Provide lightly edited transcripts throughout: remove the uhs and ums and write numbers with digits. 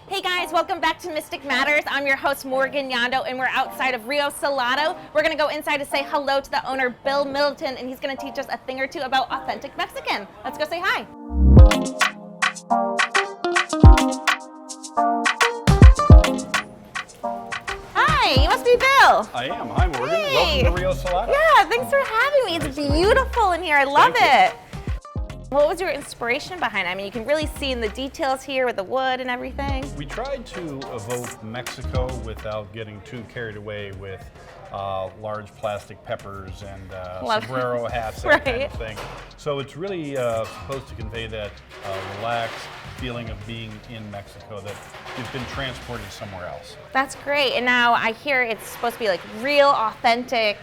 Hey guys, welcome back to Mystic Matters. I'm your host Morgan Yandow and we're outside of Rio Salado. We're gonna go inside to say hello to the owner, Bill Middleton, and he's gonna teach us a thing or two about authentic Mexican. Let's go say hi. Hi, you must be Bill. I am. Hi, Morgan. Hey. Welcome to Rio Salado. Yeah, thanks for having me. It's beautiful in here. I love it. What was your inspiration behind it? I mean, you can really see in the details here with the wood and everything. We tried to evoke Mexico without getting too carried away with large plastic peppers and sombrero hats, that kind of thing. So it's really supposed to convey that relaxed feeling of being in Mexico, that you've been transported somewhere else. That's great. And now I hear it's supposed to be like real, authentic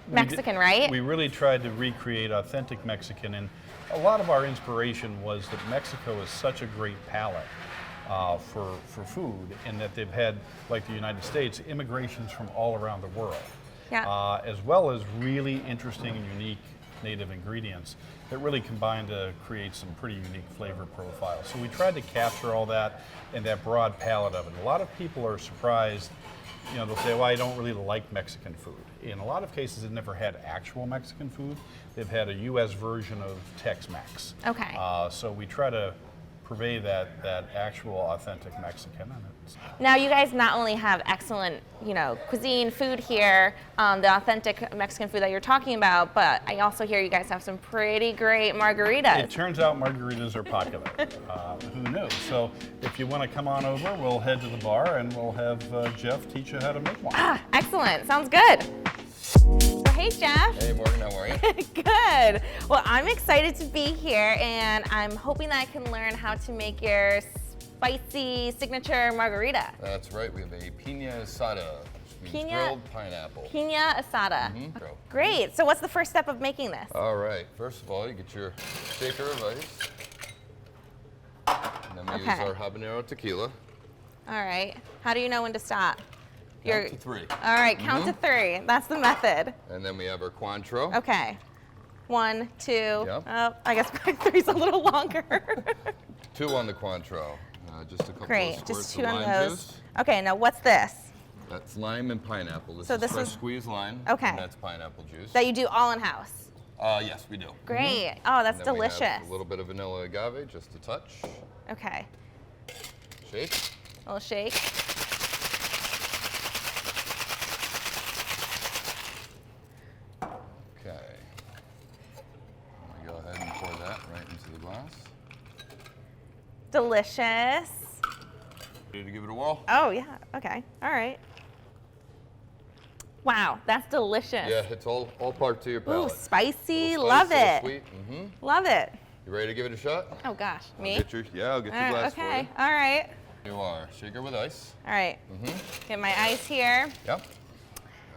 Mexican, right? We really tried to recreate authentic Mexican, and a lot of our inspiration was that Mexico is such a great palate for food, and that they've had, like the United States, immigrations from all around the world, as well as really interesting and unique native ingredients that really combine to create some pretty unique flavor profiles. So we tried to capture all that and that broad palette of it. A lot of people are surprised. You know, they'll say, well, I don't really like Mexican food. In a lot of cases, they've never had actual Mexican food. They've had a U.S. version of Tex-Mex. Okay. So we try to purvey that actual authentic Mexican. Now, you guys not only have excellent, cuisine, food here, the authentic Mexican food that you're talking about, but I also hear you guys have some pretty great margaritas. It turns out margaritas are popular. Who knew? So if you want to come on over, we'll head to the bar and we'll have Jeff teach you how to make one. Ah, excellent. Sounds good. So, hey, Jeff. Hey, Morgan, how are you? Good. Well, I'm excited to be here, and I'm hoping that I can learn how to make your spicy signature margarita. That's right. We have a piña asada, which means grilled pineapple. Piña asada. Mm-hmm. Great. So what's the first step of making this? All right. First of all, you get your shaker of ice. And then we use our habanero tequila. All right. How do you know when to stop? Count to 3. All right, count to 3. That's the method. And then we have our Cointreau. Okay. 1, 2. Yep. Oh, I guess 3's a little longer. 2 on the Cointreau. Just a couple of Great, squirts just 2 of on lime those. juice. Okay, now what's this? That's lime and pineapple. This So is this fresh is- squeezed lime. Okay. And that's pineapple juice. That you do all in-house? Yes, we do. Great. Oh, that's And then delicious. We have a little bit of vanilla agave, just a touch. Okay. Shake. A little shake. Okay. Go ahead and pour that right into the glass. Delicious. Ready to give it a whirl? Oh, yeah. Okay. All right. Wow, that's delicious. Yeah, it's all part to your Ooh, palate. spicy. Little Love spice, little it. Sweet. Mm-hmm. Love it. You ready to give it a shot? Oh, gosh. Me? I'll get your glass for Okay. you. All right. You are. Shaker with ice. All right. Mm-hmm. Get my ice here. Yep.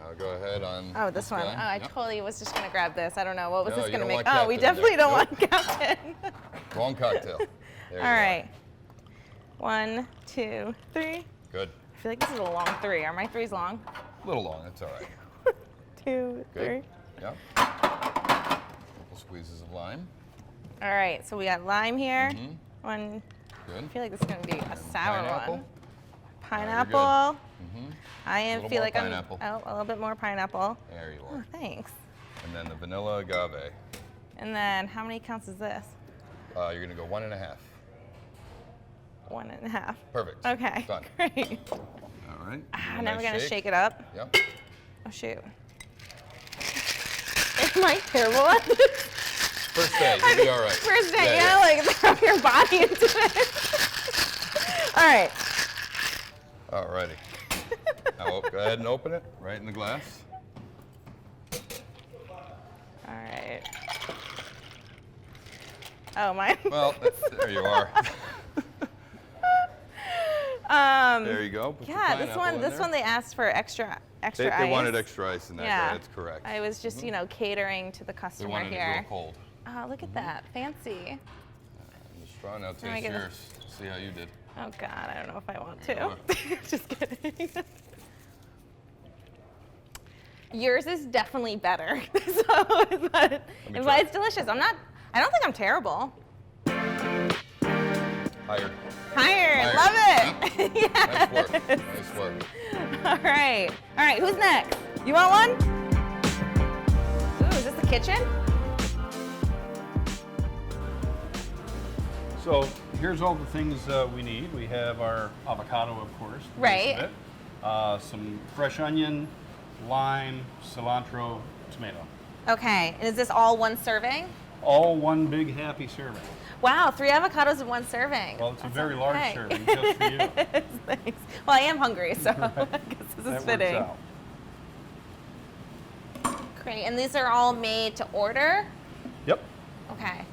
I'll go ahead on. Oh, this one. guy. Oh, I Yep. totally was just gonna grab this. I don't know. What was No, this you gonna don't make? want Oh, we Captain definitely there. don't Nope. want Captain. Wrong cocktail. There All right. 1, 2, 3. Good. I feel like this is a long 3. Are my 3s long? A little long. That's all right. 2, 3. Good. Yep. Couple squeezes of lime. All right. So we got lime here. Mhm. 1. Good. I feel like this is gonna be a sour pineapple. one. you're Pineapple. Mm-hmm. I Little feel more like pineapple. I'm. Oh, a little bit more pineapple. There you Oh, are. thanks. And then the vanilla agave. And then how many counts is this? You're gonna go 1.5. 1.5. Perfect. Okay. Done. Great. All right. Now we're gonna shake it up. Yep. Oh shoot. Am I terrible at this? First day, you'll be all right. First day, like throw your body into it. All right. All righty. Now go ahead and open it right in the glass. All right. Oh my. Well, there you are. There you go. Put your Yeah, this pineapple in one there. they asked for extra ice. They wanted extra ice in that guy. That's correct. I was just, catering to the They customer wanted it here. real cold. Oh, look at that. Fancy. And the straw now I taste get a- yours. See how you did. Oh God, I don't know if I want Yeah. to. Just kidding. Yours is definitely better. But try. it's delicious. I don't think I'm terrible. Hired. Higher. Higher. Love it. Nice work. Yes. Nice work. All right. All right, who's next? You want one? Ooh, is this the kitchen? So here's all the things we need. We have our avocado, of course. the base Right. of it. Some fresh onion, lime, cilantro, tomato. Okay, and is this all one serving? All one big happy serving. Wow, 3 avocados in one serving. Well, it's a That very sounds large okay. serving just for you. Thanks. Well, I am hungry, so I guess this is That fitting. works out. Great, and these are all made to order? Yep. Okay.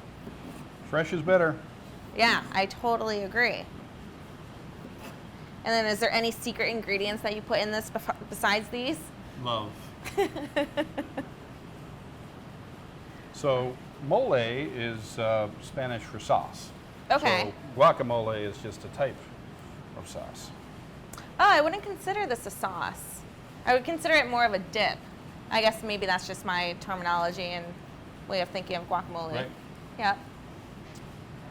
Fresh is better. Yeah, I totally agree. And then is there any secret ingredients that you put in this besides these? Love. So mole is Spanish for sauce. Okay. So guacamole is just a type of sauce. Oh, I wouldn't consider this a sauce. I would consider it more of a dip. I guess maybe that's just my terminology and way of thinking of guacamole. Right. Yep.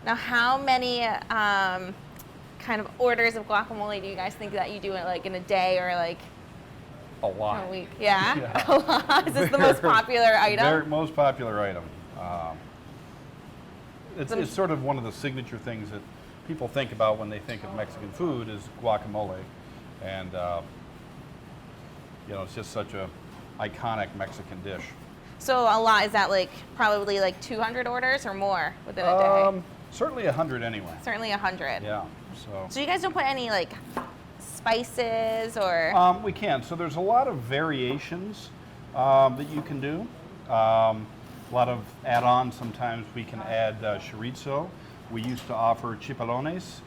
Now, how many kind of orders of guacamole do you guys think that you do like in a day or like A lot. a week? Yeah? Yeah. A lot? Is this the most popular item? Very most popular item. It's sort of one of the signature things that people think about when they think of Mexican food is guacamole, and it's just such a iconic Mexican dish. So a lot, is that like probably like 200 orders or more within a day? Certainly 100 anyway. Certainly 100. Yeah. So you guys don't put any like spices or? We can. So there's a lot of variations that you can do. A lot of add-ons. Sometimes we can add chorizo. We used to offer chipolones,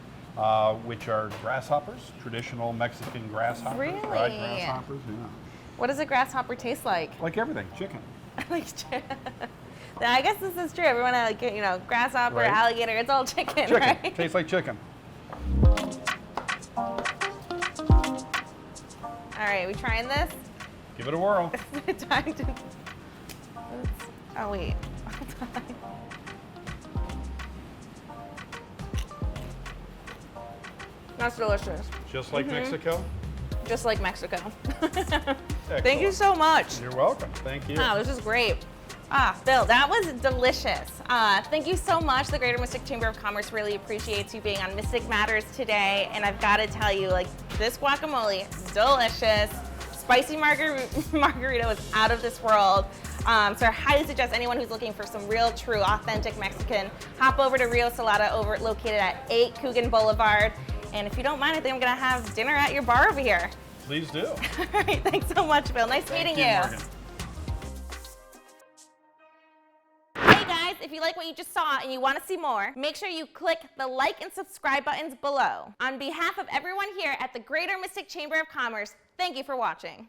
which are grasshoppers, traditional Mexican grasshoppers. Really? Fried grasshoppers, yeah. What does a grasshopper taste like? Like everything, chicken. Like, I guess this is true. Everyone, like, grasshopper, Right. alligator, it's all chicken, Chicken. right? Tastes like chicken. All right, we trying this? Give it a whirl. Time to. Oops. Oh wait. Hold on. That's delicious. Just like Mexico. Just like Mexico. Thank Excellent. you so much. You're welcome. Thank you. Wow, this is great. Bill, that was delicious. Thank you so much. The Greater Mystic Chamber of Commerce really appreciates you being on Mystic Matters today. And I've got to tell you, like, this guacamole, delicious. Spicy margarita was out of this world. So I highly suggest anyone who's looking for some real, true, authentic Mexican, hop over to Rio Salado, located at 8 Coogan Boulevard. And if you don't mind, I think I'm gonna have dinner at your bar over here. Please do. All right, thanks so much, Bill. Nice meeting you. Morgan. Hey guys, if you like what you just saw and you want to see more, make sure you click the like and subscribe buttons below. On behalf of everyone here at the Greater Mystic Chamber of Commerce, thank you for watching.